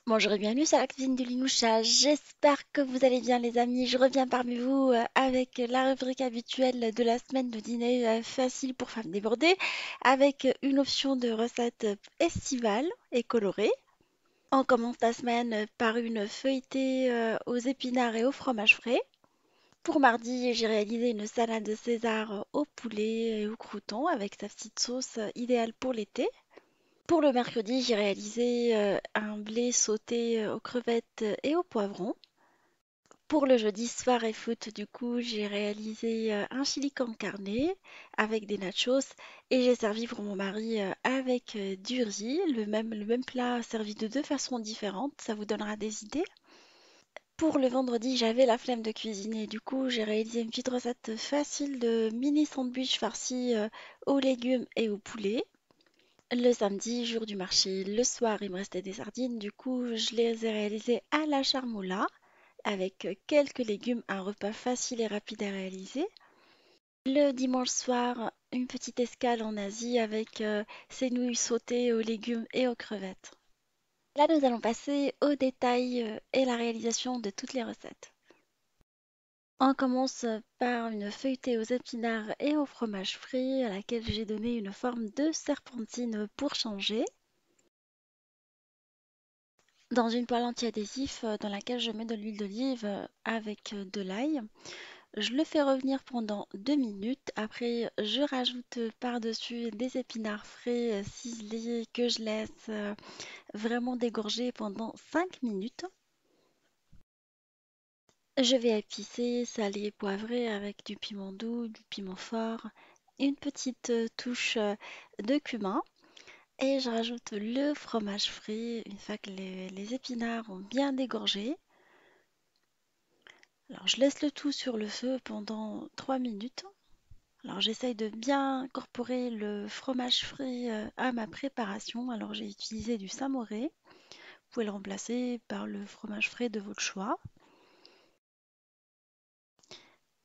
Bonjour et bienvenue sur la cuisine de Linoucha. J'espère que vous allez bien les amis. Je reviens parmi vous avec la rubrique habituelle de la semaine de dîner facile pour femmes débordées avec une option de recette estivale et colorée. On commence la semaine par une feuilletée aux épinards et au fromage frais. Pour mardi, j'ai réalisé une salade de César au poulet et au crouton avec sa petite sauce idéale pour l'été. Pour le mercredi, j'ai réalisé un blé sauté aux crevettes et au poivron. Pour le jeudi soir et foot, du coup, j'ai réalisé un chili con carne avec des nachos et j'ai servi pour mon mari avec du riz, le même plat servi de deux façons différentes, ça vous donnera des idées. Pour le vendredi, j'avais la flemme de cuisiner, du coup, j'ai réalisé une petite recette facile de mini sandwich farci aux légumes et au poulet. Le samedi, jour du marché, le soir, il me restait des sardines. Du coup, je les ai réalisées à la charmoula avec quelques légumes, un repas facile et rapide à réaliser. Le dimanche soir, une petite escale en Asie avec ces nouilles sautées aux légumes et aux crevettes. Là, nous allons passer aux détails et la réalisation de toutes les recettes. On commence par une feuilletée aux épinards et au fromage frit à laquelle j'ai donné une forme de serpentine pour changer. Dans une poêle anti-adhésif dans laquelle je mets de l'huile d'olive avec de l'ail. Je le fais revenir pendant 2 minutes. Après, je rajoute par-dessus des épinards frais ciselés que je laisse vraiment dégorger pendant 5 minutes. Je vais épicer, saler, poivrer avec du piment doux, du piment fort, une petite touche de cumin. Et je rajoute le fromage frit une fois que les épinards ont bien dégorgé. Alors, je laisse le tout sur le feu pendant 3 minutes. Alors, j'essaye de bien incorporer le fromage frit à ma préparation. Alors, j'ai utilisé du samouré. Vous pouvez le remplacer par le fromage frais de votre choix.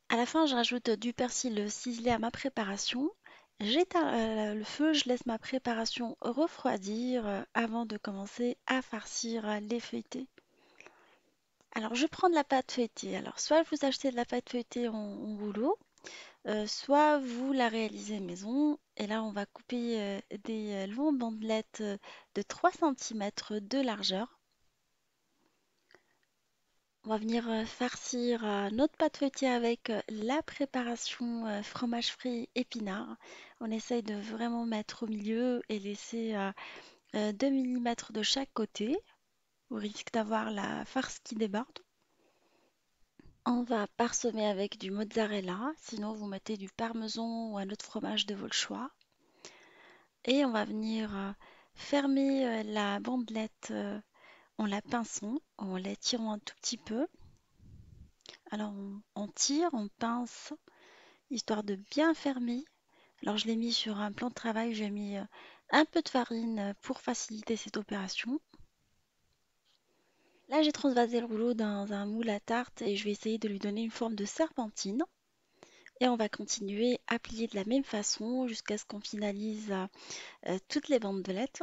À la fin, je rajoute du persil ciselé à ma préparation. J'éteins le feu, je laisse ma préparation refroidir avant de commencer à farcir les feuilletés. Alors, je prends de la pâte feuilletée. Alors, soit vous achetez de la pâte feuilletée en rouleau, soit vous la réalisez maison. Et là, on va couper des longues bandelettes de 3 cm de largeur. On va venir farcir notre pâte feuilletée avec la préparation fromage frit épinard. On essaye de vraiment mettre au milieu et laisser 2 mm de chaque côté. Au risque d'avoir la farce qui déborde. On va parsemer avec du mozzarella, sinon vous mettez du parmesan ou un autre fromage de votre choix. Et on va venir fermer la bandelette en la pinçant, en l'étirant un tout petit peu. Alors on tire, on pince, histoire de bien fermer. Alors je l'ai mis sur un plan de travail, j'ai mis un peu de farine pour faciliter cette opération. Là j'ai transvasé le rouleau dans un moule à tarte et je vais essayer de lui donner une forme de serpentine. Et on va continuer à plier de la même façon jusqu'à ce qu'on finalise toutes les bandelettes.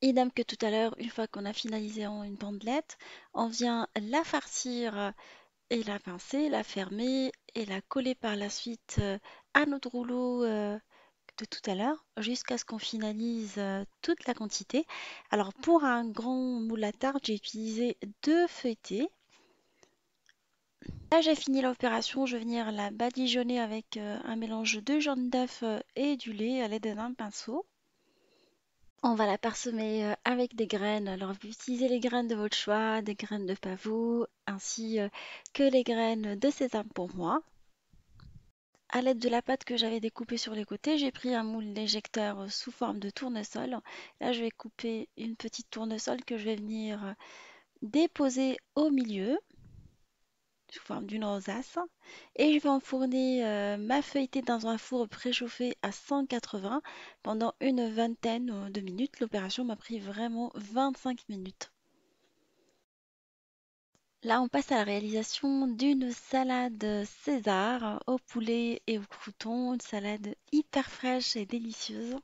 Idem que tout à l'heure, une fois qu'on a finalisé en une bandelette, on vient la farcir et la pincer, la fermer et la coller par la suite à notre rouleau de tout à l'heure jusqu'à ce qu'on finalise toute la quantité. Alors pour un grand moule à tarte, j'ai utilisé deux feuilletés. Là, j'ai fini l'opération, je vais venir la badigeonner avec un mélange de jaune d'œuf et du lait à l'aide d'un pinceau. On va la parsemer avec des graines. Alors, vous utilisez les graines de votre choix, des graines de pavot, ainsi que les graines de sésame pour moi. À l'aide de la pâte que j'avais découpée sur les côtés, j'ai pris un moule d'éjecteur sous forme de tournesol. Là, je vais couper une petite tournesol que je vais venir déposer au milieu sous forme d'une rosace. Et je vais enfourner ma feuilletée dans un four préchauffé à 180 pendant une vingtaine de minutes. L'opération m'a pris vraiment 25 minutes. Là, on passe à la réalisation d'une salade César au poulet et au crouton, une salade hyper fraîche et délicieuse.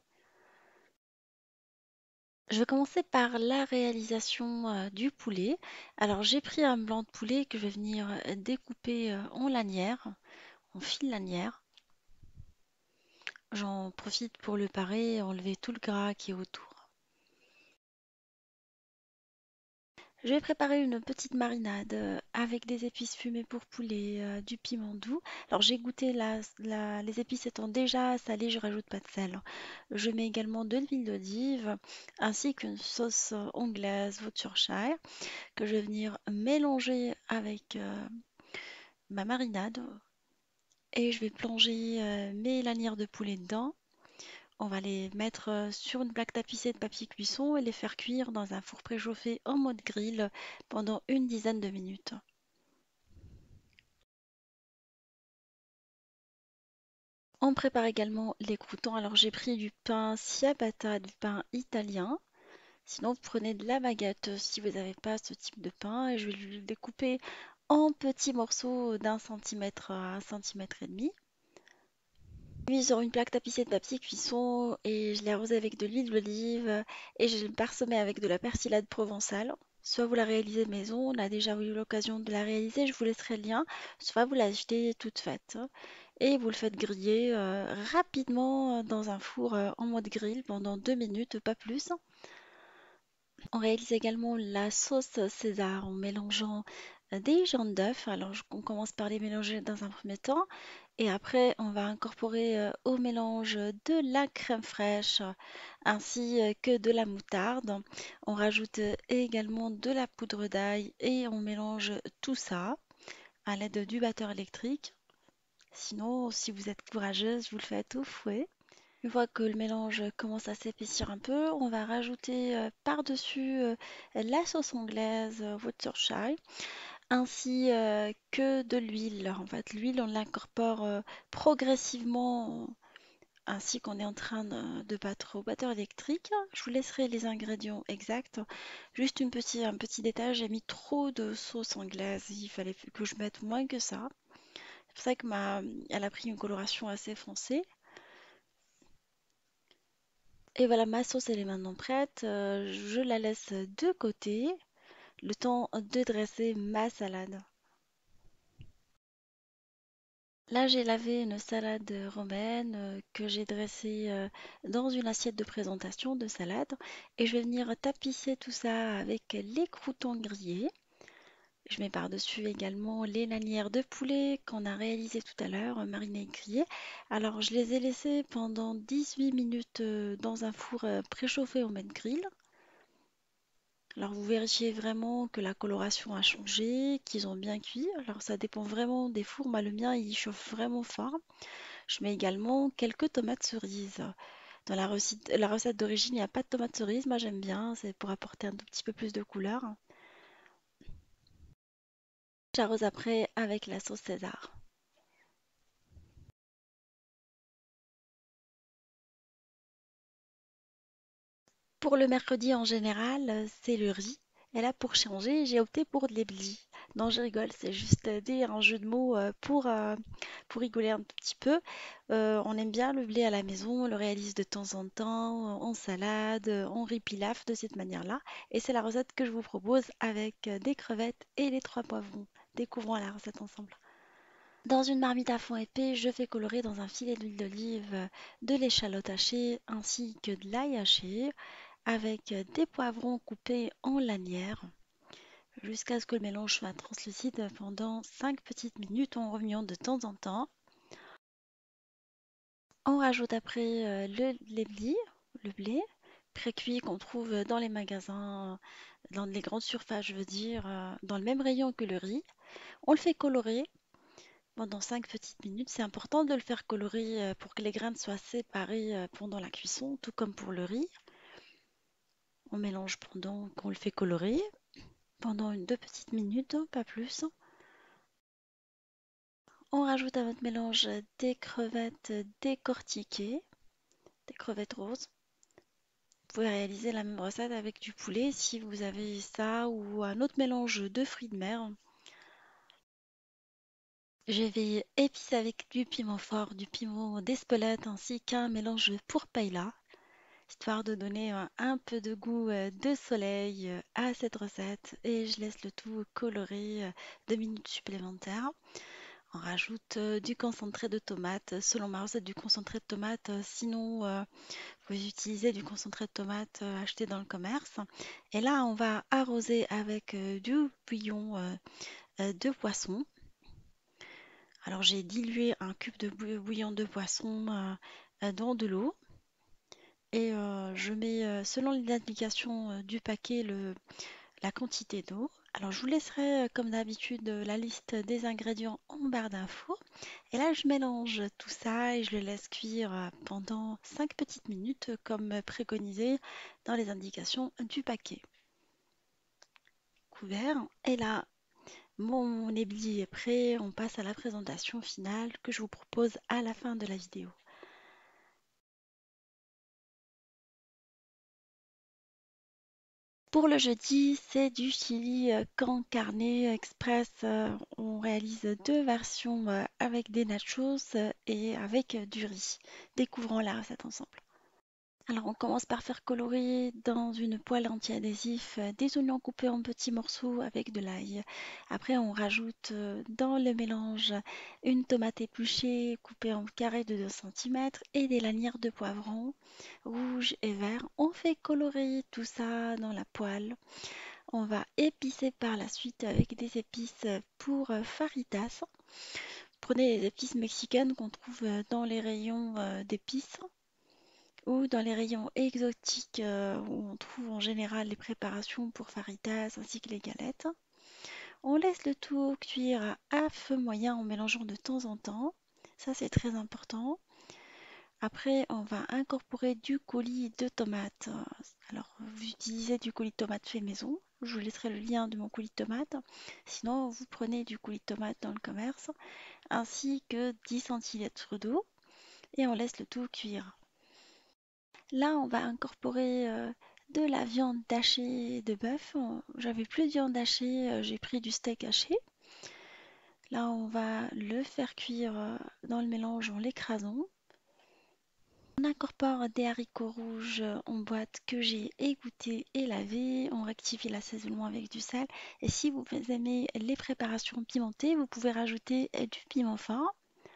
Je vais commencer par la réalisation du poulet. Alors j'ai pris un blanc de poulet que je vais venir découper en lanières, en fines lanières. J'en profite pour le parer et enlever tout le gras qui est autour. Je vais préparer une petite marinade avec des épices fumées pour poulet, du piment doux. Alors j'ai goûté les épices étant déjà salées, je rajoute pas de sel. Je mets également de l'huile d'olive ainsi qu'une sauce anglaise Worcestershire que je vais venir mélanger avec ma marinade et je vais plonger mes lanières de poulet dedans. On va les mettre sur une plaque tapissée de papier cuisson et les faire cuire dans un four préchauffé en mode grill pendant une dizaine de minutes. On prépare également les croûtons. Alors j'ai pris du pain ciabatta, du pain italien. Sinon vous prenez de la baguette si vous n'avez pas ce type de pain et je vais le découper en petits morceaux d'1 cm à 1 cm et demi. Puis sur une plaque tapissée de papier cuisson et je l'ai arrosée avec de l'huile d'olive et je l'ai parsemée avec de la persillade provençale. Soit vous la réalisez maison, on a déjà eu l'occasion de la réaliser, je vous laisserai le lien, soit vous l'achetez toute faite et vous le faites griller rapidement dans un four en mode grill pendant 2 minutes, pas plus. On réalise également la sauce César en mélangeant des jaunes d'œufs. Alors on commence par les mélanger dans un premier temps et après on va incorporer au mélange de la crème fraîche ainsi que de la moutarde. On rajoute également de la poudre d'ail et on mélange tout ça à l'aide du batteur électrique. Sinon, si vous êtes courageuse, vous le faites au fouet. Une fois que le mélange commence à s'épaissir un peu, on va rajouter par-dessus la sauce anglaise Worcestershire ainsi que de l'huile. En fait, l'huile, on l'incorpore progressivement ainsi qu'on est en train de battre au batteur électrique. Je vous laisserai les ingrédients exacts. Juste un petit détail, j'ai mis trop de sauce anglaise. Il fallait que je mette moins que ça. C'est pour ça que elle a pris une coloration assez foncée. Et voilà, ma sauce elle est maintenant prête. Je la laisse de côté, le temps de dresser ma salade. Là, j'ai lavé une salade romaine que j'ai dressée dans une assiette de présentation de salade et je vais venir tapisser tout ça avec les croûtons grillés. Je mets par-dessus également les lanières de poulet qu'on a réalisées tout à l'heure, marinées et grillées. Alors, je les ai laissées pendant 18 minutes dans un four préchauffé au mode grill. Alors vous vérifiez vraiment que la coloration a changé, qu'ils ont bien cuit. Alors ça dépend vraiment des fours. Moi le mien il chauffe vraiment fort. Je mets également quelques tomates cerises. Dans la recette d'origine il n'y a pas de tomates cerises. Moi j'aime bien, c'est pour apporter un tout petit peu plus de couleur. J'arrose après avec la sauce César. Pour le mercredi en général, c'est le riz. Et là, pour changer, j'ai opté pour de l'ebli. Non, je rigole, c'est juste un jeu de mots pour rigoler un tout petit peu. On aime bien le blé à la maison, on le réalise de temps en temps, en salade, en riz pilaf de cette manière-là. Et c'est la recette que je vous propose avec des crevettes et les 3 poivrons. Découvrons la recette ensemble. Dans une marmite à fond épais, je fais colorer dans un filet d'huile d'olive de l'échalote hachée ainsi que de l'ail haché avec des poivrons coupés en lanières jusqu'à ce que le mélange soit translucide pendant 5 petites minutes en remuant de temps en temps. On rajoute après le blé pré-cuit qu'on trouve dans les magasins, dans les grandes surfaces, je veux dire, dans le même rayon que le riz. On le fait colorer pendant 5 petites minutes. C'est important de le faire colorer pour que les graines soient séparées pendant la cuisson, tout comme pour le riz. On mélange pendant qu'on le fait colorer pendant 2 petites minutes, pas plus. On rajoute à votre mélange des crevettes décortiquées, des crevettes roses. Vous pouvez réaliser la même recette avec du poulet si vous avez ça ou un autre mélange de fruits de mer. Je vais épicer avec du piment fort, du piment d'Espelette ainsi qu'un mélange pour paella. histoire de donner un peu de goût de soleil à cette recette. Et je laisse le tout colorer 2 minutes supplémentaires. On rajoute du concentré de tomate. Selon ma recette, du concentré de tomate. Sinon, vous utilisez du concentré de tomate acheté dans le commerce. Et là, on va arroser avec du bouillon de poisson. Alors, j'ai dilué un cube de bouillon de poisson dans de l'eau. Et je mets, selon l'indication du paquet, la quantité d'eau. Alors, je vous laisserai, comme d'habitude, la liste des ingrédients en barre d'infos. Et là, je mélange tout ça et je le laisse cuire pendant 5 petites minutes, comme préconisé dans les indications du paquet. Couvert. Et là, mon établi est prêt. On passe à la présentation finale que je vous propose à la fin de la vidéo. Pour le jeudi, c'est du chili con carne express. On réalise deux versions avec des nachos et avec du riz. Découvrons la recette ensemble. Alors, on commence par faire colorer dans une poêle anti-adhésif des oignons coupés en petits morceaux avec de l'ail. Après, on rajoute dans le mélange une tomate épluchée coupée en carrés de 2 cm et des lanières de poivrons rouges et verts. On fait colorer tout ça dans la poêle. On va épicer par la suite avec des épices pour faritas. Prenez les épices mexicaines qu'on trouve dans les rayons d'épices ou dans les rayons exotiques où on trouve en général les préparations pour faritas ainsi que les galettes. On laisse le tout cuire à feu moyen en mélangeant de temps en temps. Ça, c'est très important. Après, on va incorporer du coulis de tomates. Alors, vous utilisez du coulis de tomates fait maison. Je vous laisserai le lien de mon coulis de tomates. Sinon, vous prenez du coulis de tomates dans le commerce, ainsi que 10 centilitres d'eau, et on laisse le tout cuire. Là, on va incorporer de la viande hachée de bœuf. J'avais plus de viande hachée, j'ai pris du steak haché. Là, on va le faire cuire dans le mélange en l'écrasant. On incorpore des haricots rouges en boîte que j'ai égouttés et lavés. On rectifie l'assaisonnement avec du sel. Et si vous aimez les préparations pimentées, vous pouvez rajouter du piment fin.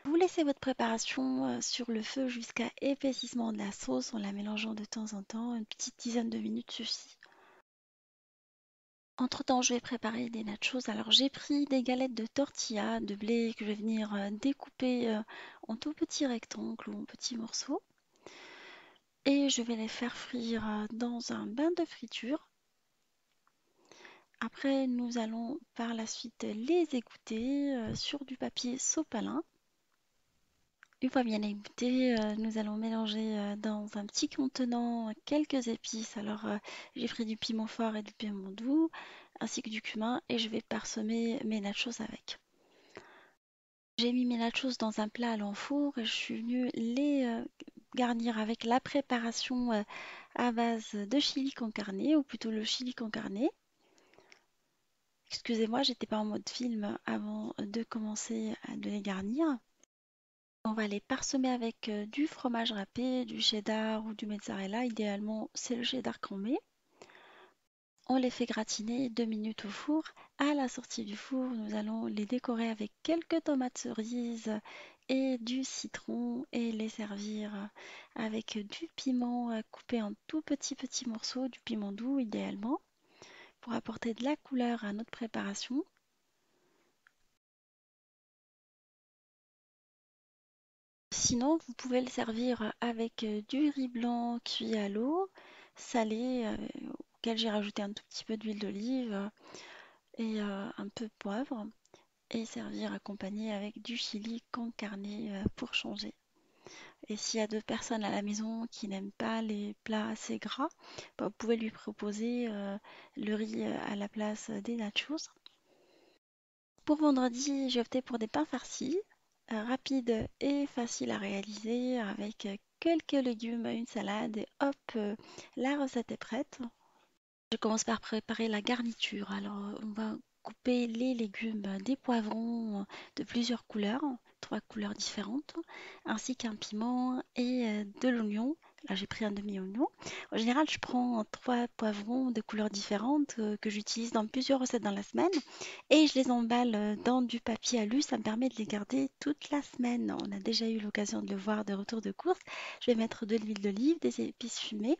Vous laissez votre préparation sur le feu jusqu'à épaississement de la sauce en la mélangeant de temps en temps. Une petite dizaine de minutes suffit. Entre-temps, je vais préparer des nachos. Alors, j'ai pris des galettes de tortilla de blé que je vais venir découper en tout petits rectangles ou en petits morceaux. Et je vais les faire frire dans un bain de friture. Après, nous allons par la suite les égoutter sur du papier sopalin. Une fois bien égoutté, nous allons mélanger dans un petit contenant quelques épices. Alors, j'ai pris du piment fort et du piment doux, ainsi que du cumin, et je vais parsemer mes nachos avec. J'ai mis mes nachos dans un plat à l'enfour et je suis venue les garnir avec la préparation à base de chili con carne, ou plutôt le chili con carne. Excusez-moi, j'étais pas en mode film avant de commencer de les garnir. On va les parsemer avec du fromage râpé, du cheddar ou du mozzarella. Idéalement, c'est le cheddar qu'on met. On les fait gratiner 2 minutes au four. À la sortie du four, nous allons les décorer avec quelques tomates cerises et du citron et les servir avec du piment coupé en tout petits morceaux, du piment doux idéalement, pour apporter de la couleur à notre préparation. Sinon, vous pouvez le servir avec du riz blanc cuit à l'eau, salé, auquel j'ai rajouté un tout petit peu d'huile d'olive et un peu de poivre, et servir accompagné avec du chili con carne pour changer. Et s'il y a d'autres personnes à la maison qui n'aiment pas les plats assez gras, bah, vous pouvez lui proposer le riz à la place des nachos. Pour vendredi, j'ai opté pour des pains farcis, rapides et faciles à réaliser avec quelques légumes, une salade et hop, la recette est prête. Je commence par préparer la garniture. Alors, on va couper les légumes, des poivrons de plusieurs couleurs, 3 couleurs différentes, ainsi qu'un piment et de l'oignon. Là, j'ai pris un demi-oignon. En général, je prends 3 poivrons de couleurs différentes que j'utilise dans plusieurs recettes dans la semaine et je les emballe dans du papier alu. Ça me permet de les garder toute la semaine. On a déjà eu l'occasion de le voir de retour de course. Je vais mettre de l'huile d'olive, des épices fumées,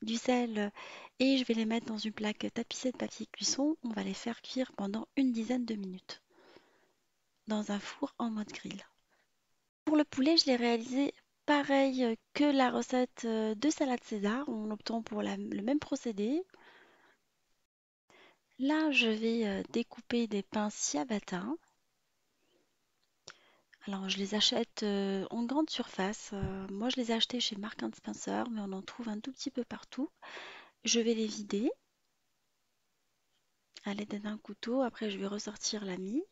du sel et je vais les mettre dans une plaque tapissée de papier cuisson. On va les faire cuire pendant une dizaine de minutes dans un four en mode grill. Pour le poulet, je l'ai réalisé pareil que la recette de salade César, en optant pour le même procédé. Là, je vais découper des pains ciabatta. Alors, je les achète en grande surface. Moi, je les ai achetés chez Marks and Spencer, mais on en trouve un tout petit peu partout. Je vais les vider à l'aide d'un couteau. Après, je vais ressortir la mie.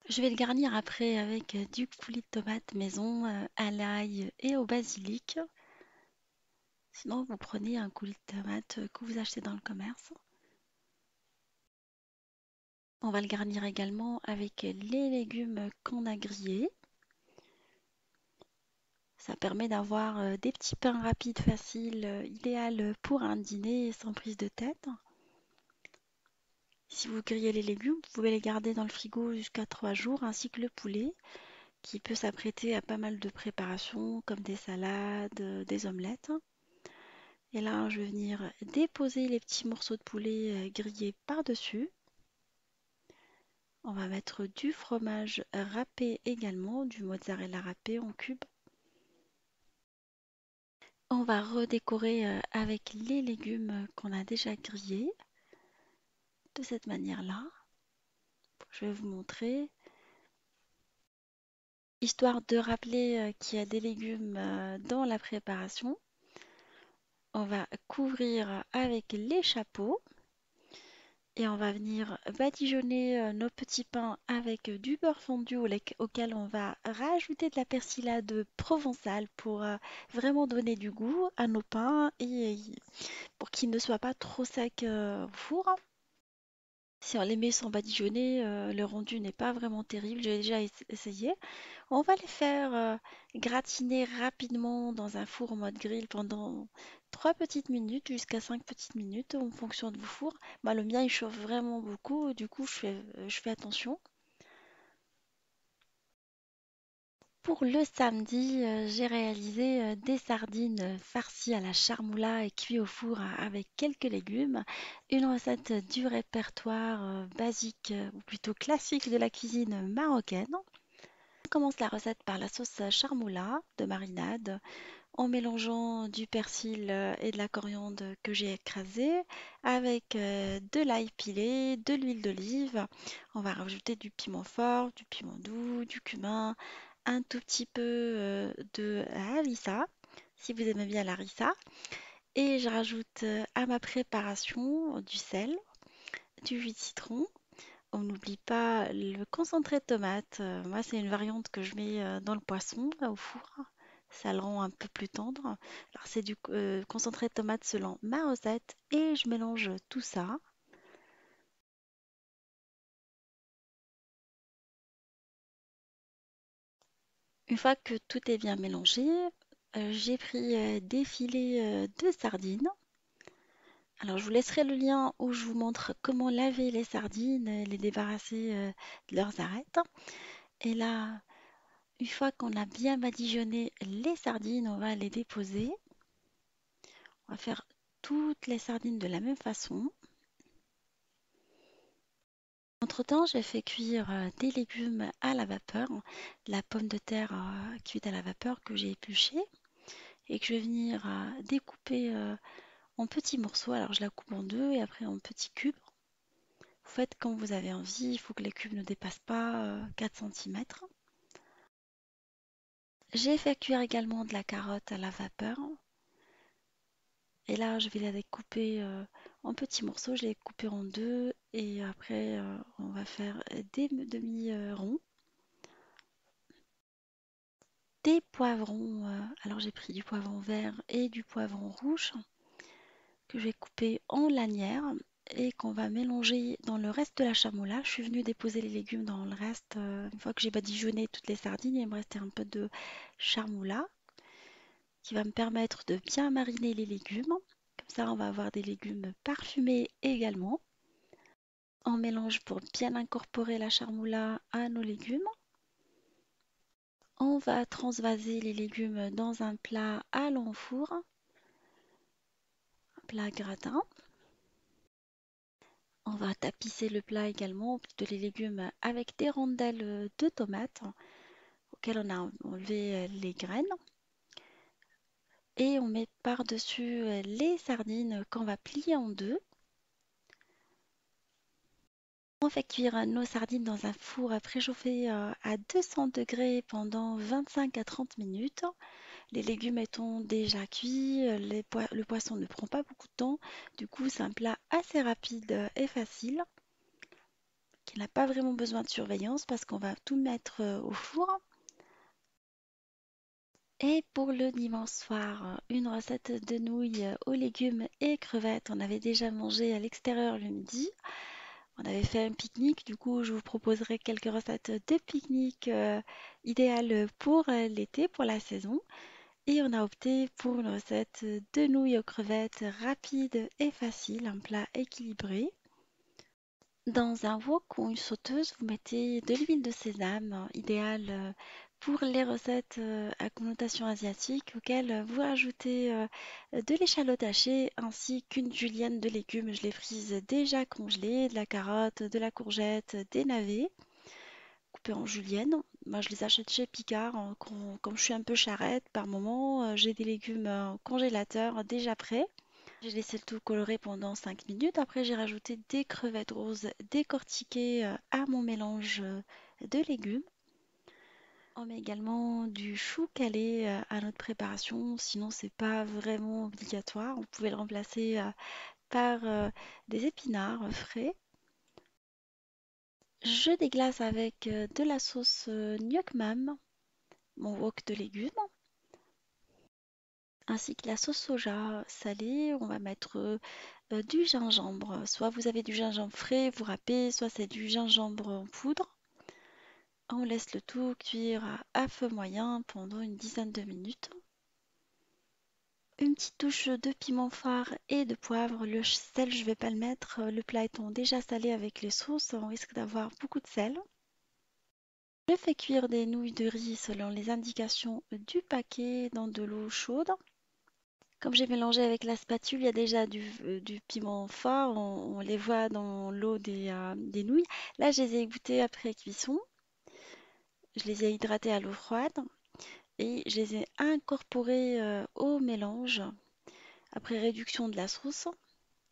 Je vais le garnir après avec du coulis de tomate maison à l'ail et au basilic. Sinon, vous prenez un coulis de tomate que vous achetez dans le commerce. On va le garnir également avec les légumes qu'on a grillés. Ça permet d'avoir des petits pains rapides, faciles, idéal pour un dîner sans prise de tête. Si vous grillez les légumes, vous pouvez les garder dans le frigo jusqu'à 3 jours, ainsi que le poulet, qui peut s'apprêter à pas mal de préparations, comme des salades, des omelettes. Et là, je vais venir déposer les petits morceaux de poulet grillés par-dessus. On va mettre du fromage râpé également, du mozzarella râpé en cubes. On va redécorer avec les légumes qu'on a déjà grillés de cette manière-là. Je vais vous montrer. Histoire de rappeler qu'il y a des légumes dans la préparation. On va couvrir avec les chapeaux et on va venir badigeonner nos petits pains avec du beurre fondu auquel on va rajouter de la persillade provençale pour vraiment donner du goût à nos pains et pour qu'ils ne soient pas trop secs au four. Si on les met sans badigeonner, le rendu n'est pas vraiment terrible. J'ai déjà essayé. On va les faire gratiner rapidement dans un four en mode grill pendant 3 petites minutes jusqu'à 5 petites minutes en fonction de vos fours. Moi, le mien, il chauffe vraiment beaucoup. Du coup, je fais attention. Pour le samedi, j'ai réalisé des sardines farcies à la charmoula et cuites au four avec quelques légumes. Une recette du répertoire basique ou plutôt classique de la cuisine marocaine. On commence la recette par la sauce charmoula de marinade en mélangeant du persil et de la coriandre que j'ai écrasé avec de l'ail pilé, de l'huile d'olive. On va rajouter du piment fort, du piment doux, du cumin, un tout petit peu de harissa, si vous aimez bien la harissa. Et je rajoute à ma préparation du sel, du jus de citron. On n'oublie pas le concentré de tomate. Moi, c'est une variante que je mets dans le poisson, là, au four. Ça le rend un peu plus tendre. Alors, c'est du concentré de tomate selon ma recette. Et je mélange tout ça. Une fois que tout est bien mélangé, j'ai pris des filets de sardines. Alors, je vous laisserai le lien où je vous montre comment laver les sardines, les débarrasser de leurs arêtes. Et là, une fois qu'on a bien badigeonné les sardines, on va les déposer. On va faire toutes les sardines de la même façon. Entre-temps, j'ai fait cuire des légumes à la vapeur, de la pomme de terre cuite à la vapeur que j'ai épluchée et que je vais venir découper en petits morceaux. Alors, je la coupe en deux et après en petits cubes. Vous faites quand vous avez envie, il faut que les cubes ne dépassent pas 4 cm. J'ai fait cuire également de la carotte à la vapeur. Et là, je vais la découper en petits morceaux. Je l'ai coupée en deux. Et après, on va faire des demi-ronds. Des poivrons. Alors, j'ai pris du poivron vert et du poivron rouge que je vais couper en lanières et qu'on va mélanger dans le reste de la chamoula. Je suis venue déposer les légumes dans le reste. Une fois que j'ai badigeonné toutes les sardines, il me restait un peu de chamoula qui va me permettre de bien mariner les légumes. Comme ça, on va avoir des légumes parfumés également. On mélange pour bien incorporer la charmoula à nos légumes. On va transvaser les légumes dans un plat à l'enfour, un plat gratin. On va tapisser le plat également, plutôt les légumes, avec des rondelles de tomates auxquelles on a enlevé les graines. Et on met par-dessus les sardines qu'on va plier en deux. On fait cuire nos sardines dans un four préchauffé à 200 degrés pendant 25 à 30 minutes. Les légumes étant déjà cuits, le poisson ne prend pas beaucoup de temps. Du coup, c'est un plat assez rapide et facile, qui n'a pas vraiment besoin de surveillance parce qu'on va tout mettre au four. Et pour le dimanche soir, une recette de nouilles aux légumes et crevettes. On avait déjà mangé à l'extérieur le midi. On avait fait un pique-nique, du coup je vous proposerai quelques recettes de pique-nique idéales pour l'été, pour la saison. Et on a opté pour une recette de nouilles aux crevettes rapide et facile, un plat équilibré. Dans un wok ou une sauteuse, vous mettez de l'huile de sésame, idéale pour les recettes à connotation asiatique, auxquelles vous rajoutez de l'échalote hachée ainsi qu'une julienne de légumes. Je les frise déjà congelés, de la carotte, de la courgette, des navets coupés en julienne. Moi, je les achète chez Picard. Comme je suis un peu charrette, par moment, j'ai des légumes au congélateur déjà prêts. J'ai laissé le tout colorer pendant 5 minutes. Après, j'ai rajouté des crevettes roses décortiquées à mon mélange de légumes. On met également du chou calé à notre préparation, sinon c'est pas vraiment obligatoire. Vous pouvez le remplacer par des épinards frais. Je déglace avec de la sauce gnoc mam, mon wok de légumes, ainsi que la sauce soja salée. On va mettre du gingembre. Soit vous avez du gingembre frais, vous râpez, soit c'est du gingembre en poudre. On laisse le tout cuire à feu moyen pendant une dizaine de minutes. Une petite touche de piment phare et de poivre. Le sel, je ne vais pas le mettre. Le plat étant déjà salé avec les sauces, on risque d'avoir beaucoup de sel. Je fais cuire des nouilles de riz selon les indications du paquet dans de l'eau chaude. Comme j'ai mélangé avec la spatule, il y a déjà du piment fort, on les voit dans l'eau des nouilles. Là, je les ai égouttées après cuisson. Je les ai hydratées à l'eau froide et je les ai incorporées au mélange après réduction de la sauce.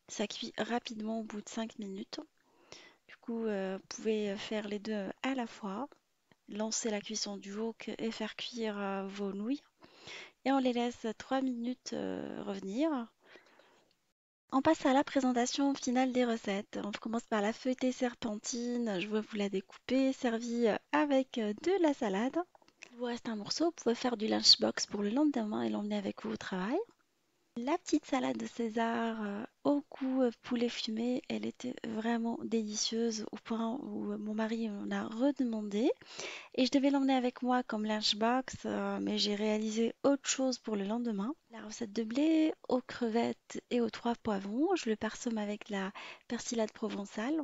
Ça cuit rapidement au bout de 5 minutes. Du coup, vous pouvez faire les deux à la fois. Lancer la cuisson du wok et faire cuire vos nouilles. Et on les laisse 3 minutes revenir. On passe à la présentation finale des recettes. On commence par la feuilletée serpentine. Je vais vous la découper, servie avec de la salade. Il vous reste un morceau, vous pouvez faire du lunchbox pour le lendemain et l'emmener avec vous au travail. La petite salade de César au goût poulet fumé, elle était vraiment délicieuse au point où mon mari en a redemandé. Et je devais l'emmener avec moi comme lunchbox, mais j'ai réalisé autre chose pour le lendemain. La recette de blé aux crevettes et aux 3 poivrons, je le parsème avec la persillade provençale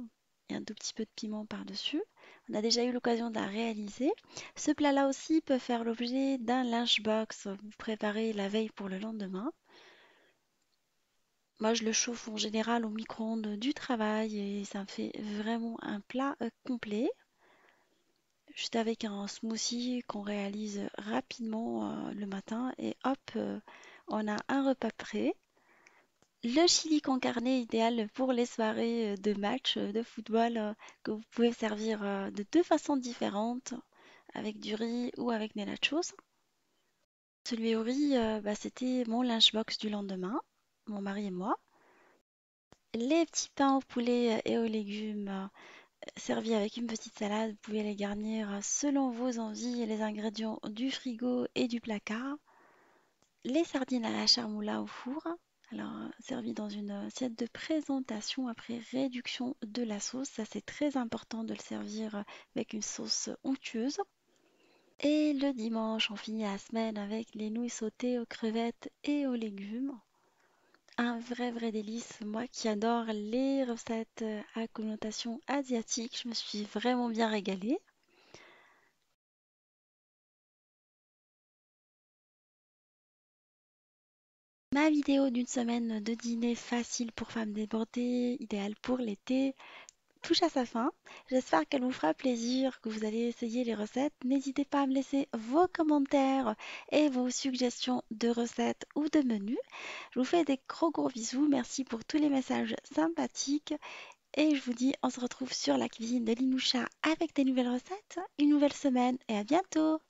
et un tout petit peu de piment par-dessus. On a déjà eu l'occasion de la réaliser. Ce plat-là aussi peut faire l'objet d'un lunchbox. Vous préparez la veille pour le lendemain. Moi, je le chauffe en général au micro-ondes du travail et ça me fait vraiment un plat complet. Juste avec un smoothie qu'on réalise rapidement le matin et hop, on a un repas prêt. Le chili con carne idéal pour les soirées de match de football que vous pouvez servir de deux façons différentes, avec du riz ou avec des nachos. Celui au riz, c'était mon lunchbox du lendemain, mon mari et moi. Les petits pains au poulet et aux légumes servis avec une petite salade, vous pouvez les garnir selon vos envies et les ingrédients du frigo et du placard. Les sardines à la charmoula au four, alors servies dans une assiette de présentation après réduction de la sauce. Ça, c'est très important de le servir avec une sauce onctueuse. Et le dimanche, on finit la semaine avec les nouilles sautées aux crevettes et aux légumes. Un vrai délice. Moi qui adore les recettes à connotation asiatique, je me suis vraiment bien régalée. Ma vidéo d'une semaine de dîner facile pour femmes débordées, idéale pour l'été, touche à sa fin. J'espère qu'elle vous fera plaisir, que vous allez essayer les recettes. N'hésitez pas à me laisser vos commentaires et vos suggestions de recettes ou de menus. Je vous fais des gros bisous. Merci pour tous les messages sympathiques. Et je vous dis, on se retrouve sur la cuisine de Linoucha avec des nouvelles recettes, une nouvelle semaine et à bientôt!